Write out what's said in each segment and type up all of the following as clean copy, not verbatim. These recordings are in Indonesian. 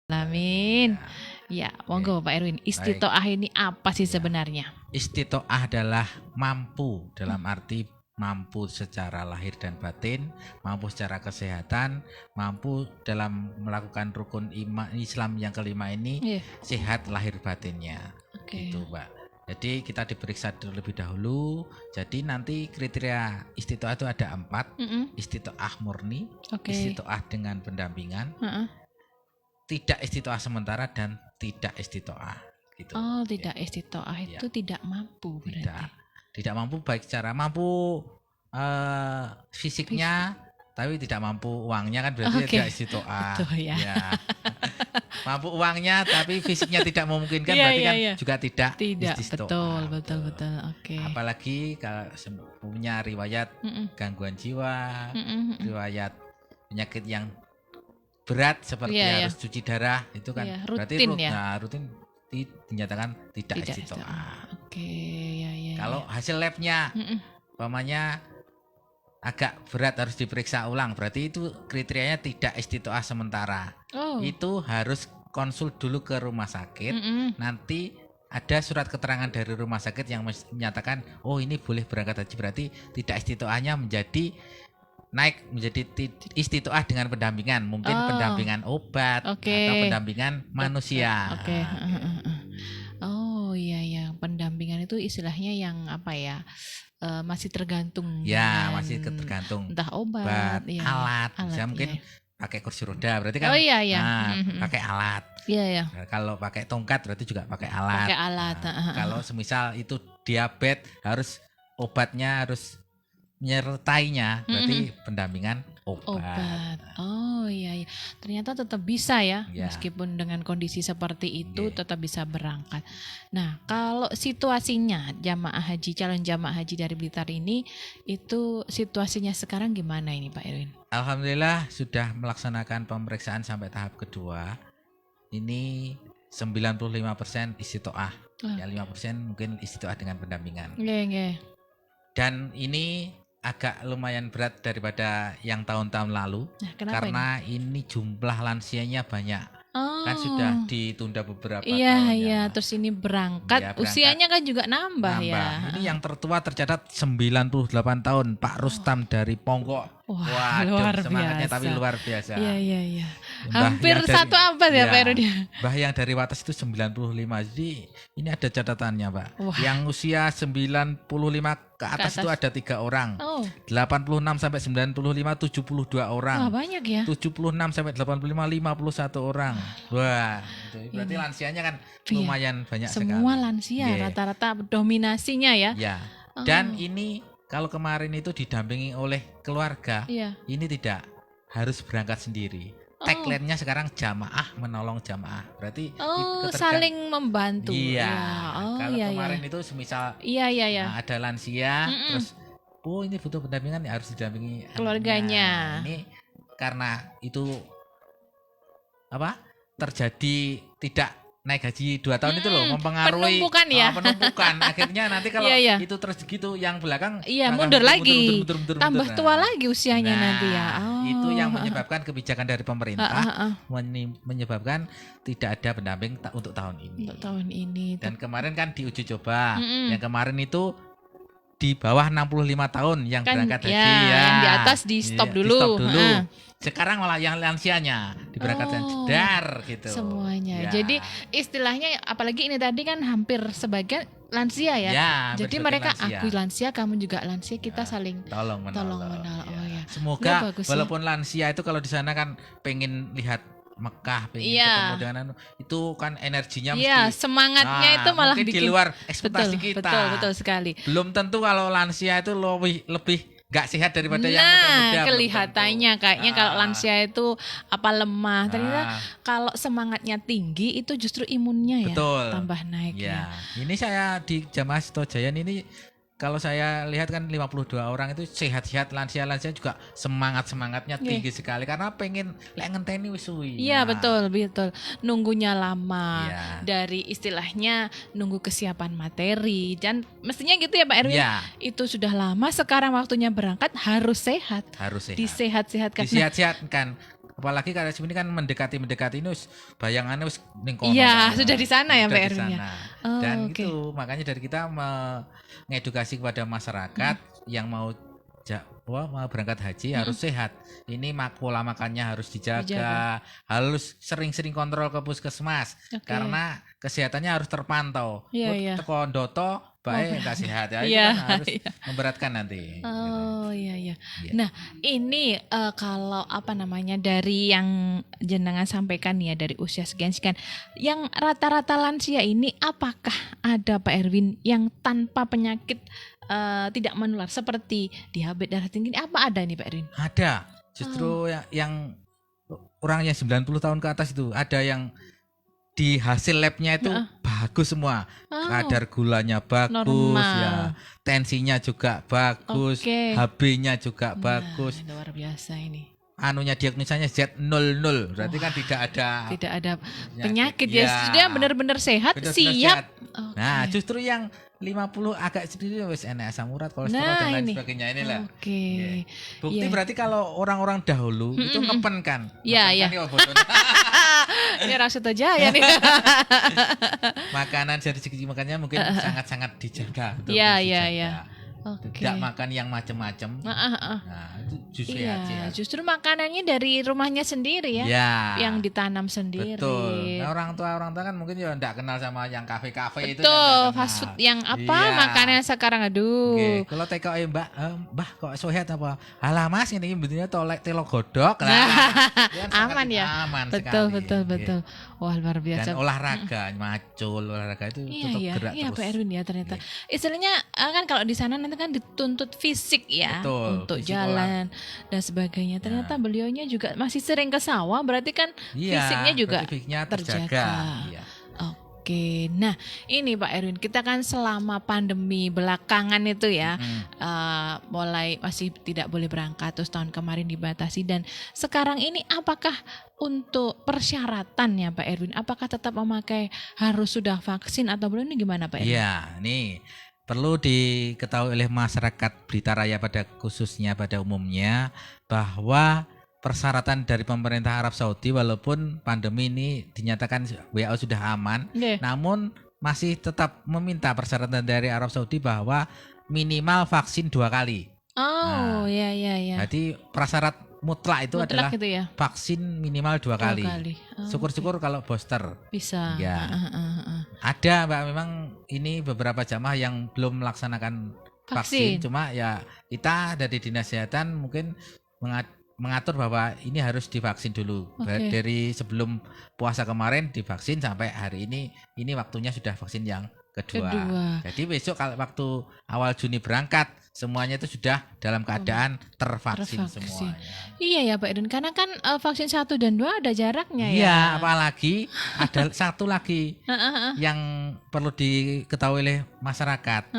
Amin. Ya, monggo Pak Erwin. Istitoah ini apa sih sebenarnya? Istitoah adalah mampu dalam arti mampu secara lahir dan batin, mampu secara kesehatan, mampu dalam melakukan rukun iman Islam yang kelima ini sehat lahir batinnya. Gitu, Mbak. Jadi kita diperiksa terlebih dahulu. Jadi nanti kriteria istitoah itu ada 4. Istitoah murni, istitoah dengan pendampingan, tidak istitoah sementara, dan tidak istitoah. Gitu. Oh, tidak istitoah itu tidak mampu berarti. Tidak mampu baik secara mampu fisiknya, tapi tidak mampu uangnya kan berarti tidak istitoah. Betul, ya. Mampu uangnya tapi fisiknya tidak memungkinkan berarti kan juga tidak istitoah. Betul. Apalagi kalau punya riwayat gangguan jiwa, riwayat penyakit yang berat seperti harus cuci darah, itu kan berarti rutin dinyatakan tidak istitoah. Kalau hasil labnya umpamanya agak berat harus diperiksa ulang, berarti itu kriterianya tidak istitoah sementara. Itu harus konsul dulu ke rumah sakit. Nanti ada surat keterangan dari rumah sakit yang menyatakan oh ini boleh berangkat haji, berarti tidak istitoahnya naik menjadi istitoah dengan pendampingan, mungkin pendampingan obat atau pendampingan manusia. Oh iya, pendampingan itu istilahnya yang apa ya? Masih tergantung. Ya, masih tergantung. Entah obat, alat. Saya mungkin pakai kursi roda, berarti kan. Pakai alat. Iya. Kalau pakai tongkat berarti juga pakai alat. Kalau semisal itu diabetes, harus obatnya harus menyertainya, berarti pendampingan obat. Oh iya. Ternyata tetap bisa ya, meskipun dengan kondisi seperti itu tetap bisa berangkat. Nah, kalau situasinya calon jamaah haji dari Blitar ini, itu situasinya sekarang gimana ini Pak Erwin? Alhamdulillah sudah melaksanakan pemeriksaan sampai tahap kedua. Ini 95% istitoah. Ya 5% mungkin istitoah dengan pendampingan. Dan ini agak lumayan berat daripada yang tahun-tahun lalu, karena ini jumlah lansianya banyak. Kan sudah ditunda beberapa tahun. Iya, terus ini berangkat, usianya kan juga nambah ya. Ini yang tertua tercatat 98 tahun, Pak Rustam dari Ponggok. Wah, luar semangatnya biasa. Tapi luar biasa. Iya. Hampir satu abad ya Pak Erwin. Mbah yang dari Wates itu 95. Jadi ini ada catatannya, Pak. Yang usia 95 ke atas itu ada 3 orang. 86 sampai 95 72 orang. Wah, banyak ya. 76 sampai 85 51 orang. Wah, itu berarti lansianya kan lumayan banyak sekali. Semua lansia rata-rata dominasinya ya. Dan ini kalau kemarin itu didampingi oleh keluarga, ini tidak harus berangkat sendiri. Tagline-nya sekarang jamaah menolong jamaah. Berarti saling membantu. Iya. Kalau kemarin itu semisal ada lansia, terus ini butuh pendampingan, harus didampingi keluarganya. Ini karena itu terjadi tidak naik gaji 2 tahun itu loh, mempengaruhi penumpukan. Akhirnya nanti kalau itu terus gitu, yang belakang mundur lagi, tambah tua lagi usianya nanti ya. Itu yang menyebabkan kebijakan dari pemerintah menyebabkan tidak ada pendamping untuk tahun ini. Dan kemarin kan diuji coba, yang kemarin itu di bawah 65 tahun yang berangkat haji yang di atas di stop dulu. Sekarang malah yang lansianya diberangkatkan jedar gitu. Semuanya. Jadi istilahnya, apalagi ini tadi kan hampir sebagian lansia ya. Jadi mereka akui lansia, kamu juga lansia, kita saling tolong menolong. Semoga walaupun lansia itu kalau di sana kan pengen lihat Mekah, pengen ketemu dengan itu kan energinya mesti semangatnya itu malah bikin di luar ekspektasi kita. Betul sekali. Belum tentu kalau lansia itu lebih gak sehat daripada yang muda-muda. Kelihatannya kayaknya kalau lansia itu lemah. Ternyata kalau semangatnya tinggi itu justru imunnya tambah naik ya. Ini saya di Jamaah Sitojayan ini, kalau saya lihat kan 52 orang itu sehat-sehat, lansia-lansia juga semangatnya tinggi sekali, karena pengen ngenteni wis suwi. Iya, betul. Nunggunya lama. Dari istilahnya nunggu kesiapan materi, dan mestinya gitu ya Pak Erwin. Itu sudah lama, sekarang waktunya berangkat harus sehat. Disehat-sehatkan. apalagi kalau ini kan mendekati ini bayangannya ning kono. Iya, sudah di sana ya Pak Erwin ya. Dan itu makanya dari kita mengedukasi kepada masyarakat yang mau berangkat haji harus sehat. Ini pola makannya harus dijaga, harus sering-sering kontrol ke puskesmas karena kesehatannya harus terpantau. Teko ndoto baik enggak sehat ya, itu kan harus memberatkan nanti. Oh iya. Nah, ini kalau dari yang jenengan sampaikan ya dari usia sekian, yang rata-rata lansia ini apakah ada Pak Erwin yang tanpa penyakit tidak menular seperti diabetes, darah tinggi, apa ada nih Pak Erwin? Ada. Justru yang orang yang 90 tahun ke atas itu ada yang di hasil labnya itu bagus semua. Kadar gulanya bagus, ya. Tensinya juga bagus, HB-nya juga bagus. Luar biasa ini. Anunya diagnosanya Z00, berarti kan tidak ada penyakit ya. Sudah benar-benar sehat, siap. Nah, justru yang 50 agak sedikit wis enak asam urat, kolesterol dan lain sebagainya inilah. Bukti berarti kalau orang-orang dahulu itu ngepen kan. Iya. Ya Raksasa Jaya nih. Makanan dari segi makannya mungkin sangat-sangat dijaga. Iya. Tidak makan yang macam-macam. Nah, itu justru justru makanannya dari rumahnya sendiri ya. Yang ditanam sendiri. Betul. Nah, orang tua kan mungkin ya enggak kenal sama yang kafe-kafe itu. Betul, fast food yang makanan sekarang aduh. Kalau TKI Mbah kok sehat apa? Alah Mas, ini bentuknya telo godok. Aman ya. Aman betul. Wah, luar biasa. Dan olahraga, olahraga itu tetap gerak terus. Iya, Pak Erwin ya ternyata. Istilahnya kan kalau di sana nanti kan dituntut fisik ya. Betul, untuk jalan dan sebagainya. Ternyata beliaunya juga masih sering ke sawah, berarti kan fisiknya juga terjaga. Iya. Oke, nah ini Pak Erwin, kita kan selama pandemi belakangan itu ya, mulai masih tidak boleh berangkat, terus tahun kemarin dibatasi, dan sekarang ini apakah untuk persyaratannya Pak Erwin, apakah tetap memakai harus sudah vaksin atau belum, ini gimana Pak Erwin? Iya, nih perlu diketahui oleh masyarakat Blitar Raya pada khususnya pada umumnya bahwa persyaratan dari pemerintah Arab Saudi walaupun pandemi ini dinyatakan WHO sudah aman, namun masih tetap meminta persyaratan dari Arab Saudi bahwa minimal vaksin 2 kali. Iya. Jadi prasyarat mutlak itu adalah gitu ya? Vaksin minimal 2 kali. Syukur-syukur kalau booster bisa. Ya. Ada Mbak, memang ini beberapa jamaah yang belum melaksanakan vaksin. Cuma ya kita dari Dinas Kesehatan mungkin mengatur bahwa ini harus divaksin dulu. Dari sebelum puasa kemarin divaksin sampai hari ini waktunya sudah vaksin yang kedua. Jadi besok kalau waktu awal Juni berangkat semuanya itu sudah dalam keadaan tervaksin semuanya. Iya ya Pak Erwin, karena kan vaksin 1 dan 2 ada jaraknya ya. Iya, apalagi ada satu lagi yang perlu diketahui oleh masyarakat.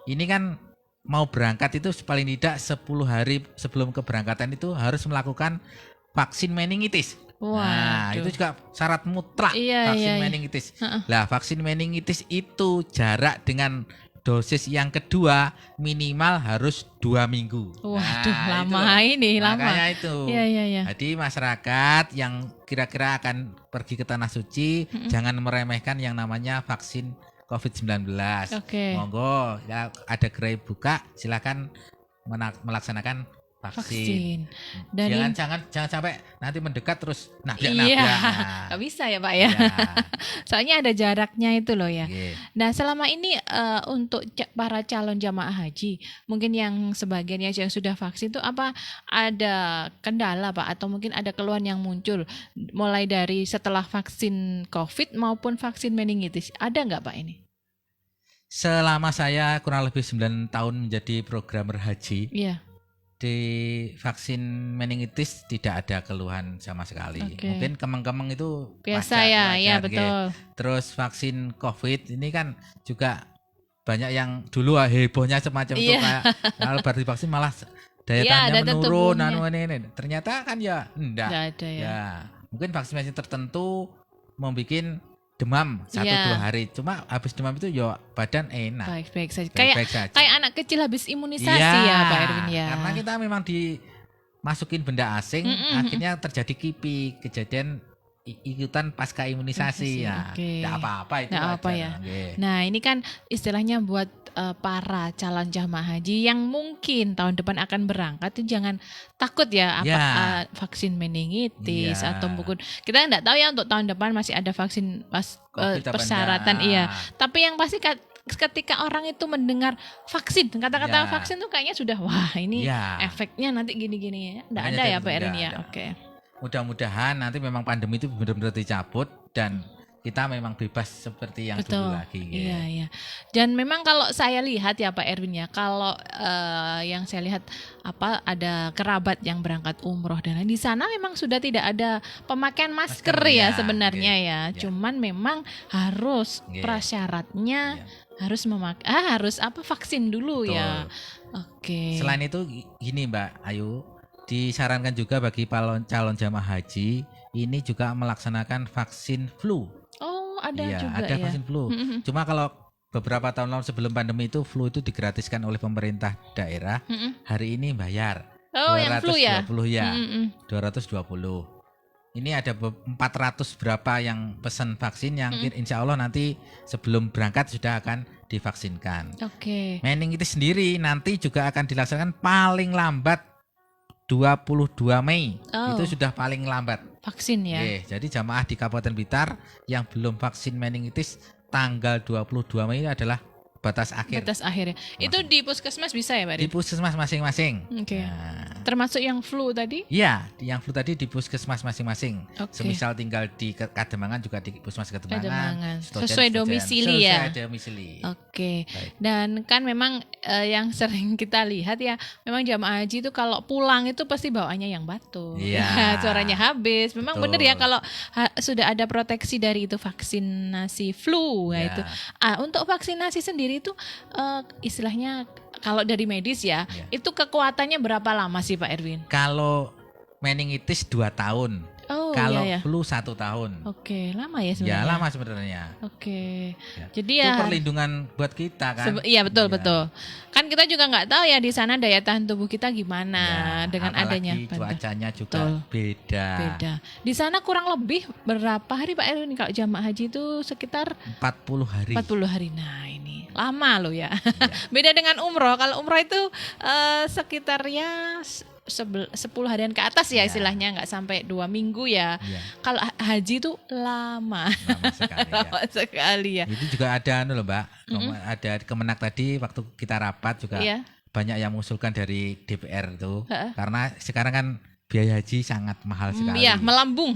Ini kan mau berangkat itu paling tidak 10 hari sebelum keberangkatan itu harus melakukan vaksin meningitis. Nah, itu juga syarat mutlak vaksin meningitis. Lah, vaksin meningitis itu jarak dengan dosis yang kedua minimal harus 2 minggu. Waduh, lama ini, lama. Makanya itu. Iya. Jadi masyarakat yang kira-kira akan pergi ke Tanah Suci jangan meremehkan yang namanya vaksin COVID-19. Monggo ya, ada gerai buka, silakan melaksanakan vaksin. Dan jangan sampai nanti mendekat terus nabrak. Gak bisa ya Pak ya. Soalnya ada jaraknya itu loh ya. Nah, selama ini untuk para calon jamaah haji, mungkin yang sebagian yang sudah vaksin itu apa ada kendala Pak, atau mungkin ada keluhan yang muncul mulai dari setelah vaksin COVID maupun vaksin meningitis, ada nggak Pak ini? Selama saya kurang lebih 9 tahun menjadi programmer haji, di vaksin meningitis tidak ada keluhan sama sekali. Mungkin kemeng-kemeng itu biasa ya betul. Terus vaksin COVID ini kan juga banyak yang dulu hebohnya semacam itu, kayak kalau baru divaksin malah daya tahannya menurun, ini. Ternyata kan ya enggak. Ada ya. Mungkin vaksin tertentu membuat demam 1-2 hari, cuma habis demam itu ya badan enak. Baik-baik saja. Kayak anak kecil habis imunisasi ya Pak Erwin ya. Karena kita memang masukin benda asing, akhirnya terjadi KIPI, kejadian ikutan pasca imunisasi. Ya, tidak apa-apa itu. Nggak apa ya. Nah, ini kan istilahnya buat para calon jamaah haji yang mungkin tahun depan akan berangkat itu jangan takut ya vaksin meningitis atau mungkin kita nggak tahu ya untuk tahun depan masih ada vaksin persyaratan tapi yang pasti ketika orang itu mendengar vaksin, kata-kata vaksin tuh kayaknya sudah wah ini efeknya nanti gini-gini ya. Nggak ada ya Pak Erwin ya. Oke. Mudah-mudahan nanti memang pandemi itu benar-benar dicabut dan kita memang bebas seperti yang dulu lagi. Iya. Dan memang kalau saya lihat ya Pak Erwin ya, kalau yang saya lihat ada kerabat yang berangkat umroh dan di sana memang sudah tidak ada pemakaian masker ya sebenarnya ya. Cuman memang harus prasyaratnya harus vaksin dulu. Betul. Ya. Oke. Selain itu gini Mbak Ayu, disarankan juga bagi calon jamaah haji ini juga melaksanakan vaksin flu. Ada juga ada vaksin flu. Cuma kalau beberapa tahun lalu sebelum pandemi itu flu itu digratiskan oleh pemerintah daerah. Hari ini bayar. 220 yang flu ya. 220. Ini ada 400 berapa yang pesan vaksin yang insya Allah nanti sebelum berangkat sudah akan divaksinkan. Oke. Meningitis sendiri nanti juga akan dilaksanakan paling lambat 22 Mei. Itu sudah paling lambat. Vaksin ya. Jadi jamaah di Kabupaten Blitar yang belum vaksin meningitis tanggal 22 Mei adalah batas akhir. Batas akhir. Itu di puskesmas bisa ya, Pak? Di puskesmas masing-masing. Oke. Termasuk yang flu tadi? Iya, yang flu tadi di puskesmas masing-masing. Semisal tinggal di Kademangan juga di puskesmas Kademangan. Sesuai domisili ya. Sesuai domisili. Oke. Dan kan memang yang sering kita lihat ya, memang jamaah haji itu kalau pulang itu pasti bawaannya yang batuk. Iya. Suaranya habis. Memang benar ya kalau sudah ada proteksi dari itu vaksinasi flu ya itu. Untuk vaksinasi sendiri itu istilahnya kalau dari medis ya, itu kekuatannya berapa lama sih Pak Erwin? Kalau meningitis 2 tahun. Kalau flu 1 tahun. Oke, lama ya sebenarnya. Ya, lama sebenarnya. Oke. Ya. Jadi itu perlindungan buat kita kan. Iya, betul. Kan kita juga nggak tahu ya di sana daya tahan tubuh kita gimana dengan adanya cuacanya juga beda. Di sana kurang lebih berapa hari Pak Erwin kalau jamaah haji itu sekitar 40 hari. 40 hari. Nah, ini lama loh ya. Beda dengan umroh. Kalau umroh itu sekitar ya 10 harian ke atas ya istilahnya, nggak sampai 2 minggu ya. Kalau haji itu lama sekali ya. Itu juga ada loh Mbak, ada Kemenak tadi waktu kita rapat juga banyak yang mengusulkan dari DPR tuh, karena sekarang kan biaya haji sangat mahal sekali. Iya, melambung.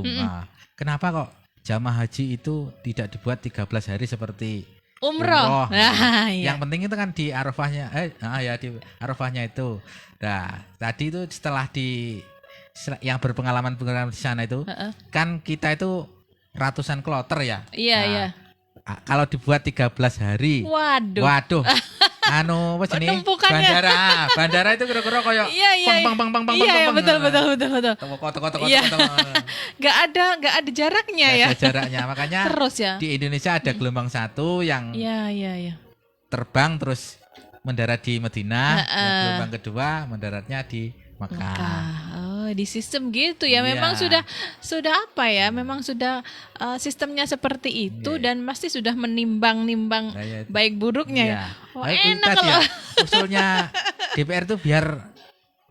Nah, kenapa kok jamaah haji itu tidak dibuat 13 hari seperti umroh. Yang penting itu kan di Arafahnya, di Arafahnya itu. Nah, tadi itu setelah yang berpengalaman di sana itu, kan kita itu ratusan kloter ya. Iya. Kalau dibuat 13 hari. Waduh. Apa jenis bandara itu kira-kira kayak bang. Iya, betul. Toko. Gak ada jaraknya ya. Ada jaraknya, makanya terus ya. Di Indonesia ada gelombang 1 yang terbang terus mendarat di Madinah, gelombang kedua mendaratnya di Mekah. Di sistem gitu ya. Memang sudah apa ya? Memang sudah sistemnya seperti itu dan pasti sudah menimbang baik buruknya ya. Enak kalau usulnya DPR tuh biar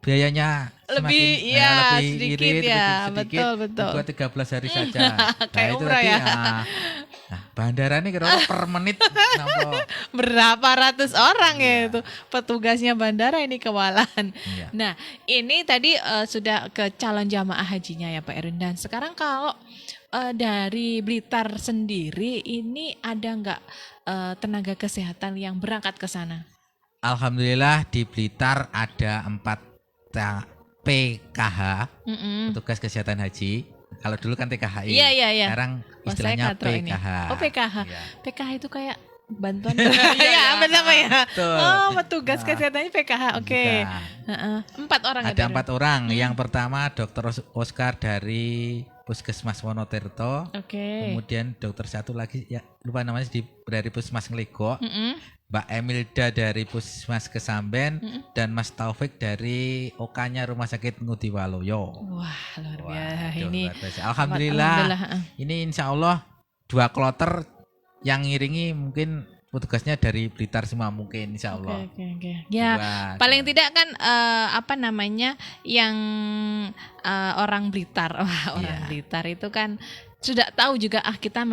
biayanya lebih sedikit irit, ya. betul. Buat 13 hari saja. Kayak itu umrah tadi, ya. Bandara ini kira-kira per menit berapa ratus orang ya itu petugasnya bandara ini kewalahan. Nah, ini tadi sudah ke calon jamaah hajinya ya Pak Erwin. Dan sekarang kalau dari Blitar sendiri ini ada nggak tenaga kesehatan yang berangkat ke sana? Alhamdulillah di Blitar ada 4 PKH, petugas kesehatan haji. Kalau dulu kan TKHI, sekarang istilahnya PKH. PKH. PKH itu kayak bantuan. Bersama ya. Petugas kesehatannya PKH. Oke. 4 orang. Ada 4 orang. Yang pertama Dr. Oscar dari Puskesmas Wonotirto. Kemudian dokter satu lagi lupa namanya dari Puskesmas Ngeligok. Mbak Emilda dari Puskesmas Kesamben dan Mas Taufik dari OK-nya Rumah Sakit Ngudi Waluyo. Wah, luar biasa. Ini luar biasa. Alhamdulillah. Ini insya Allah 2 kloter yang ngiringi mungkin petugasnya dari Blitar semua mungkin insya Allah. Okay. Ya, paling tidak kan yang orang Blitar, orang Blitar itu kan sudah tahu juga kita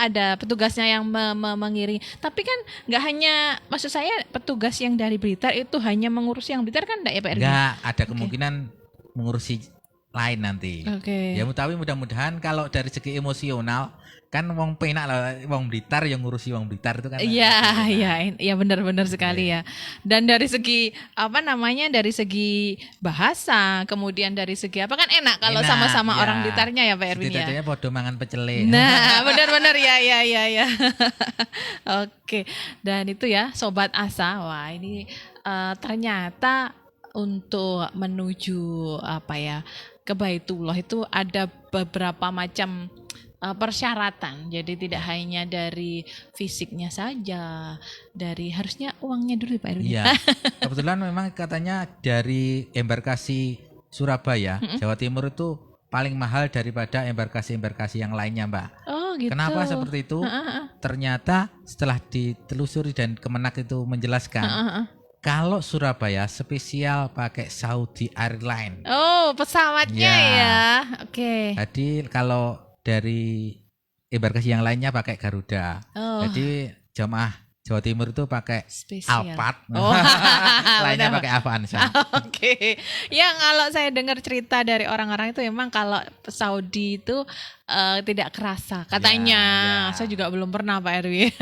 ada petugasnya yang mengiring. Tapi kan nggak hanya, maksud saya petugas yang dari Blitar itu hanya mengurusi yang Blitar kan enggak ya Pak Erwin? Enggak, ada kemungkinan mengurusi lain nanti. Ya, tapi mudah-mudahan kalau dari segi emosional kan wong penak lah, wong Blitar yang ngurusi wong Blitar itu kan. Iya benar-benar sekali ya. Dan dari segi dari segi bahasa, kemudian dari segi kan enak kalau sama-sama orang Blitarnya ya Pak Erwin ya. Setidaknya podo mangan pecele. Nah, benar-benar ya. Oke. Dan itu ya Sobat Asa, wah ini ternyata untuk menuju ke Baitullah itu ada beberapa macam persyaratan. Jadi tidak hanya dari fisiknya saja, dari harusnya uangnya dulu Pak Erwin. Iya. Kebetulan memang katanya dari embarkasi Surabaya, Jawa Timur itu paling mahal daripada embarkasi-embarkasi yang lainnya, Mbak. Oh, gitu. Kenapa seperti itu? Ternyata setelah ditelusuri dan Kemenak itu menjelaskan, kalau Surabaya spesial pakai Saudi Airlines. Oh, pesawatnya ya. Oke. Jadi kalau dari embarkasi yang lainnya pakai Garuda. Jadi jamaah Jawa Timur itu pakai Alphard. Lainnya pakai Avanza. Oke. Ya kalau saya dengar cerita dari orang-orang itu memang kalau Saudi itu tidak kerasa katanya. Saya juga belum pernah Pak Erwin.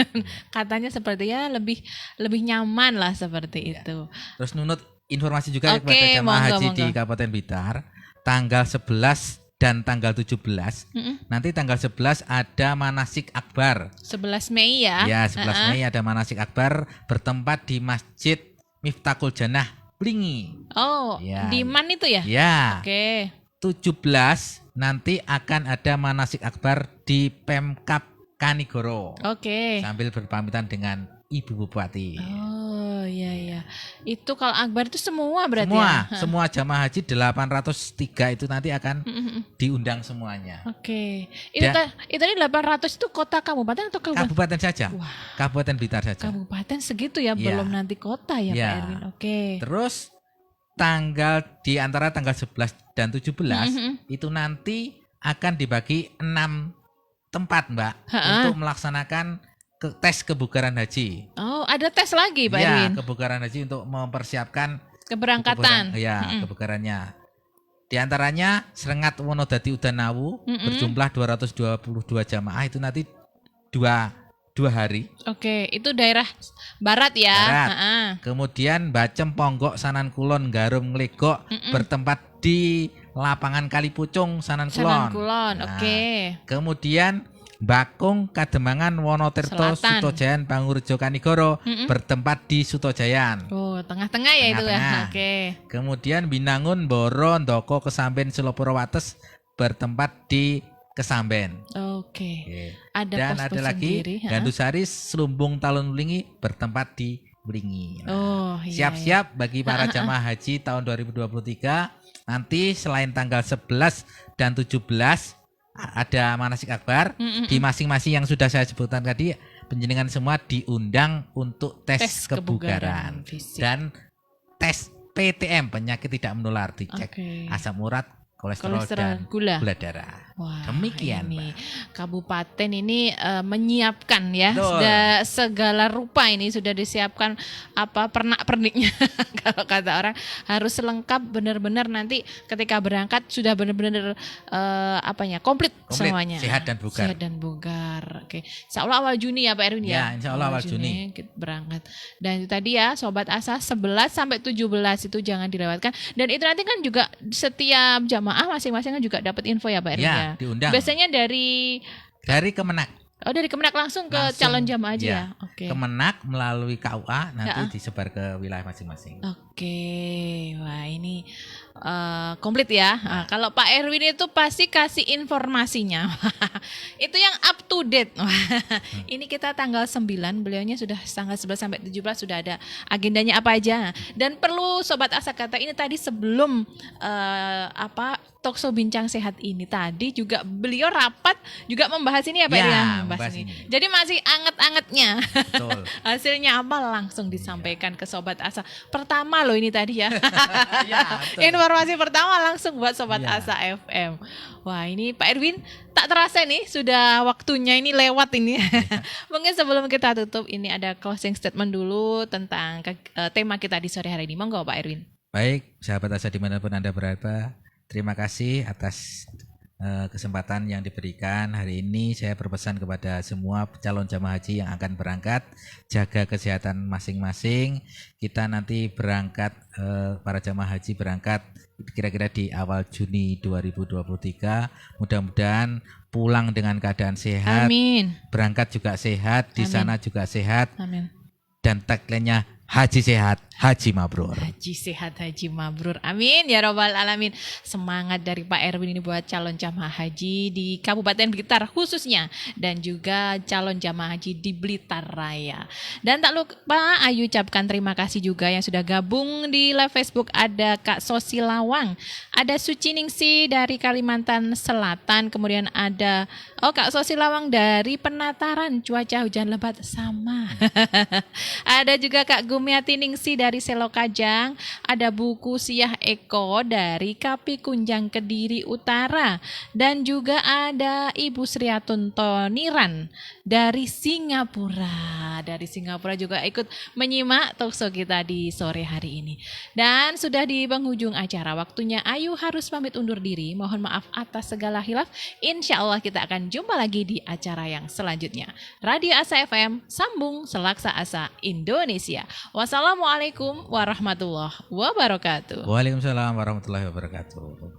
Katanya sepertinya lebih nyaman lah seperti itu. Terus nunut informasi juga kepada jamaah haji di Kabupaten Blitar, tanggal 11 dan tanggal 17. Nanti tanggal 11 ada manasik akbar. 11 Mei ya. Ya, 11 Mei ada manasik akbar bertempat di Masjid Miftahul Jannah Blingi. Oh, di Man itu ya? Ya. Oke. 17 nanti akan ada manasik akbar di Pemkab Kanigoro. Oke. Sambil berpamitan dengan Ibu Bupati. Oh iya. Itu kalau akbar itu semua berarti Semua jamaah haji 803 itu nanti akan diundang semuanya. Oke. Itu tadi 800 itu kota kabupaten atau kabupaten? Kabupaten saja. Wah. Kabupaten Blitar saja. Kabupaten segitu ya, belum nanti kota ya Pak Erwin. Oke. Terus di antara tanggal 11 dan 17 itu nanti akan dibagi 6 tempat Mbak untuk melaksanakan tes kebugaran haji. Oh, ada tes lagi Pak Erwin? Ya, kebugaran haji untuk mempersiapkan keberangkatan. Kebugarannya. Di antaranya Srengat Wonodadi Udanawu berjumlah 222 jamaah itu nanti dua hari. Oke, itu daerah barat ya. Barat. Kemudian Bacem Ponggok Sanan Kulon Garum Nglegok bertempat di lapangan Kalipucung Sanan Kulon. Oke. Kemudian Bakung Kademangan Wonotirto Sutojayan Pangurjo Kanigoro bertempat di Sutojayan. Oh, tengah-tengah ya itu ya. Oke. Kemudian Binangun Boro Ndoko Kesamben Selopuro Wates bertempat di Kesamben. Oke. Dan ada lagi Gandusari Selumbung Talun Blingi bertempat di Blingi. Siap-siap bagi para jamaah haji tahun 2023. Nanti selain tanggal 11 dan 17 ada manasik akbar di masing-masing yang sudah saya sebutkan tadi, penjenengan semua diundang untuk tes kebugaran dan tes PTM, penyakit tidak menular, dicek asam urat, kolesterol dan gula darah. Wah, demikian ini kabupaten ini menyiapkan ya segala rupa, ini sudah disiapkan pernak-perniknya kalau kata orang harus lengkap benar-benar, nanti ketika berangkat sudah benar-benar komplit semuanya, sehat dan bugar. Oke. Insyaallah awal Juni ya Pak Erwin ya. Ya, insyaallah awal Juni kita berangkat. Dan itu tadi ya Sobat Asa 11 sampai 17 itu jangan dilewatkan, dan itu nanti kan juga setiap jamaah masing-masing kan juga dapat info ya Pak Erwin ya. Diundang. Biasanya dari Kemenak. Oh, dari Kemenak langsung ke calon jamaah aja ya. Oke. Kemenak melalui KUA nanti disebar ke wilayah masing-masing. Oke. Wah, ini komplit ya. Nah, kalau Pak Erwin itu pasti kasih informasinya. Itu yang up to date. Ini kita tanggal 9, beliaunya sudah tanggal 11 sampai 17 sudah ada agendanya apa aja. Dan perlu Sobat Asa kata ini tadi sebelum Talkshow Bincang Sehat ini tadi juga beliau rapat juga membahas ini ya Pak Erwin. Membahas ini. Jadi masih anget-angetnya. Hasilnya apa langsung disampaikan ke Sobat Asa. Pertama loh ini tadi ya. Informasi pertama langsung buat Sobat Asa FM. Wah ini Pak Erwin tak terasa nih sudah waktunya ini lewat ini. Mungkin sebelum kita tutup ini ada closing statement dulu tentang tema kita di sore hari ini. Monggo Pak Erwin. Baik sahabat Asa dimanapun Anda berada. Terima kasih atas kesempatan yang diberikan hari ini. Saya berpesan kepada semua calon jamaah haji yang akan berangkat, jaga kesehatan masing-masing. Kita nanti berangkat, para jamaah haji berangkat kira-kira di awal Juni 2023. Mudah-mudahan pulang dengan keadaan sehat. Amin. Berangkat juga sehat, di sana juga sehat. Amin. Dan tagline-nya Haji sehat, haji mabrur. Haji sehat, haji mabrur. Amin ya robbal alamin. Semangat dari Pak Erwin ini buat calon jamaah haji di Kabupaten Blitar khususnya dan juga calon jamaah haji di Blitar Raya. Dan tak lupa Ayu ucapkan terima kasih juga yang sudah gabung di live Facebook. Ada Kak Sosi Lawang, ada Suci Ningsi dari Kalimantan Selatan, kemudian ada Kak Sosi Lawang dari Penataran, cuaca hujan lebat sama. Ada juga Kak Gumiati Ningsi dari Selokajang, ada Buku Siah Eko dari Kapi Kunjang Kediri Utara, dan juga ada Ibu Sriatun Toniran dari Singapura. Dari Singapura juga ikut menyimak talkshow kita di sore hari ini. Dan sudah di penghujung acara, waktunya Ayu harus pamit undur diri. Mohon maaf atas segala hilaf. Insya Allah kita akan jumpa lagi di acara yang selanjutnya. Radio Asa FM, sambung Selaksa Asa Indonesia. Wassalamualaikum warahmatullahi wabarakatuh. Waalaikumsalam warahmatullahi wabarakatuh.